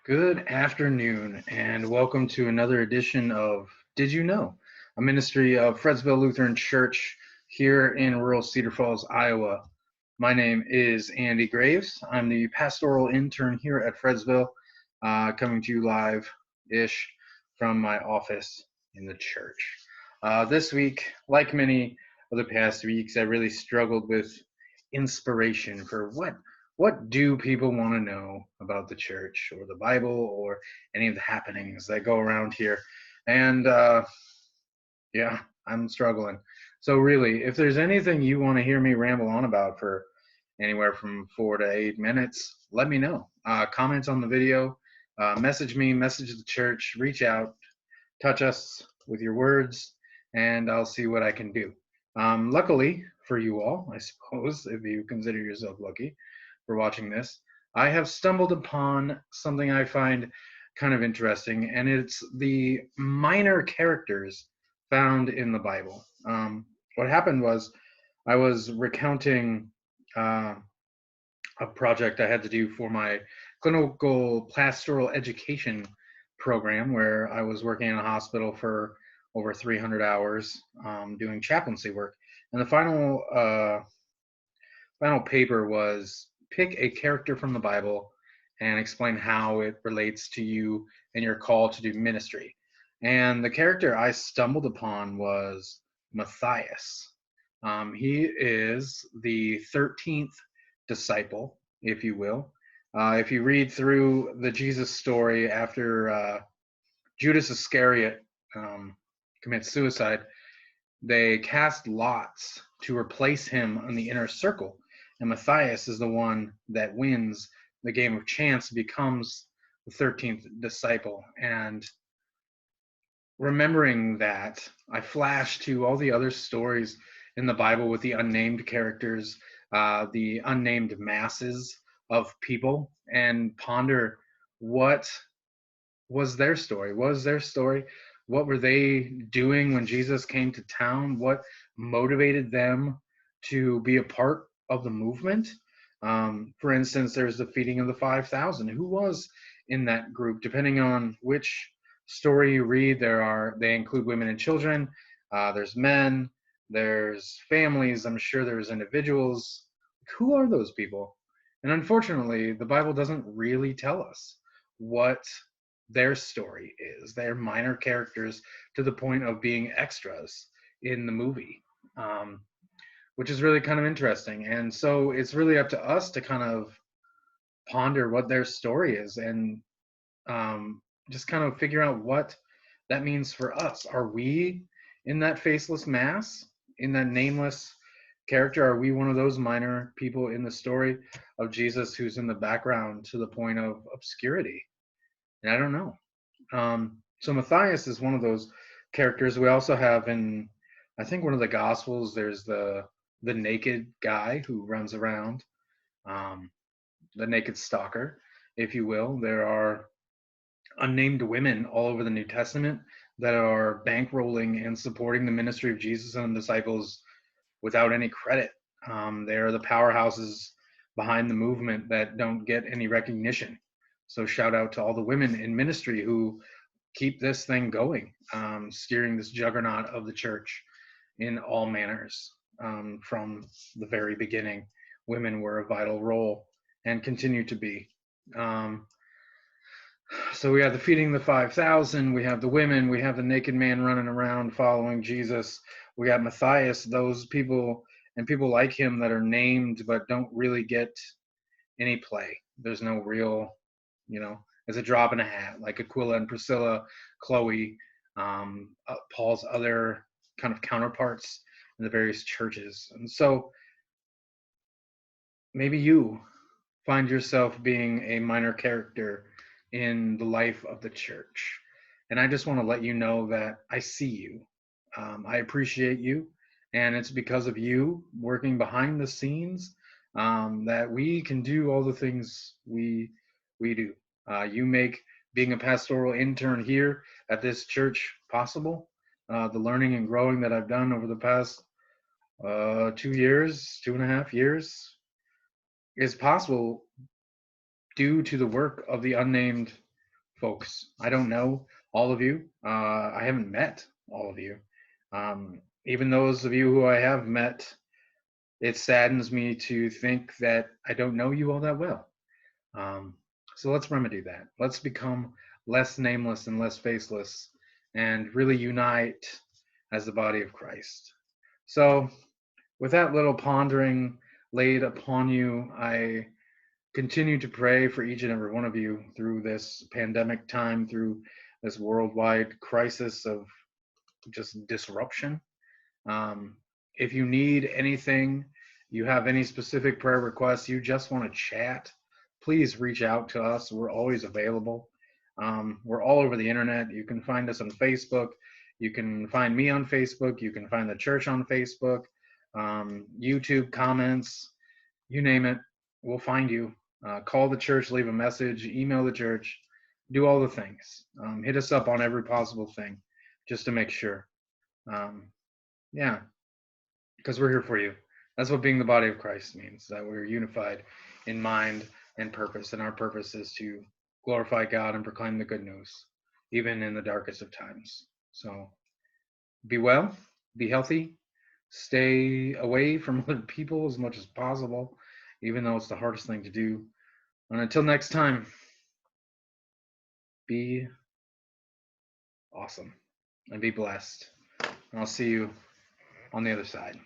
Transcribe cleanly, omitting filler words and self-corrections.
Good afternoon, and welcome to another edition of Did You Know? A ministry of Fredsville Lutheran Church here in rural Cedar Falls, Iowa. My name is Andy Graves. I'm the pastoral intern here at Fredsville, coming to you live-ish from my office in the church. This week, like many of the past weeks, I really struggled with inspiration for what do people want to know about the church or the Bible or any of the happenings that go around here? And yeah, I'm struggling. So really, if there's anything you want to hear me ramble on about for anywhere from 4 to 8 minutes, let me know. Comment on the video, message me, message the church, reach out, touch us with your words, and I'll see what I can do. Luckily for you all, I suppose, if you consider yourself lucky for watching this, I have stumbled upon something I find kind of interesting, and it's the minor characters found in the Bible. What happened was I was recounting uh, a project I had to do for my clinical pastoral education program, where I was working in a hospital for over 300 hours doing chaplaincy work. And the final paper was pick a character from the Bible and explain how it relates to you and your call to do ministry. And the character I stumbled upon was Matthias. He is the 13th disciple, if you will. If you read through the Jesus story after Judas Iscariot commits suicide, they cast lots to replace him in the inner circle. And Matthias is the one that wins the game of chance, becomes the 13th disciple. And remembering that, I flash to all the other stories in the Bible with the unnamed characters, the unnamed masses of people, and ponder what was their story? What was their story? What were they doing when Jesus came to town? What motivated them to be a part of the movement? For instance, there's the feeding of the 5,000. Who was in that group? Depending on which story you read, they include women and children. There's men. There's families. I'm sure there's individuals. Who are those people? And unfortunately, the Bible doesn't really tell us what their story is. They're minor characters to the point of being extras in the movie, um, which is really kind of interesting. And so it's really up to us to kind of ponder what their story is and just kind of figure out what that means for us. Are we in that faceless mass, in that nameless character? Are we one of those minor people in the story of Jesus who's in the background to the point of obscurity? And I don't know. So Matthias is one of those characters. We also have in, I think, one of the Gospels, there's the naked guy who runs around, um, the naked stalker, if you will. There are unnamed women all over the New Testament that are bankrolling and supporting the ministry of Jesus and the disciples without any credit. They are the powerhouses behind the movement that don't get any recognition. So shout out to all the women in ministry who keep this thing going, steering this juggernaut of the church in all manners. From the very beginning, women were a vital role and continue to be. Um, so we have the feeding the 5,000, we have the women, we have the naked man running around following Jesus. We got Matthias, those people and people like him that are named but don't really get any play. There's no real, it's a drop in a hat, like Aquila and Priscilla, Chloe, Paul's other kind of counterparts in the various churches. And so maybe you find yourself being a minor character in the life of the church. And I just want to let you know that I see you. I appreciate you. And it's because of you working behind the scenes that we can do all the things we do. You make being a pastoral intern here at this church possible. The learning and growing that I've done over the past 2 years, 2.5 years, is possible due to the work of the unnamed folks. I don't know all of you. I haven't met all of you. Even those of you who I have met, it saddens me to think that I don't know you all that well. Um, so let's remedy that. Let's become less nameless and less faceless and really unite as the body of Christ. So, with that little pondering laid upon you, I continue to pray for each and every one of you through this pandemic time, through this worldwide crisis of just disruption. Um, if you need anything, you have any specific prayer requests, you just want to chat, please reach out to us. We're always available. We're all over the internet. You can find us on Facebook. You can find me on Facebook. You can find the church on Facebook, YouTube comments, you name it. We'll find you. Call the church, leave a message, email the church, do all the things. Hit us up on every possible thing just to make sure. Yeah, because we're here for you. That's what being the body of Christ means, that we're unified in mind and purpose. And our purpose is to glorify God and proclaim the good news, even in the darkest of times. So be well, be healthy, stay away from other people as much as possible, even though it's the hardest thing to do. And until next time, be awesome and be blessed. And I'll see you on the other side.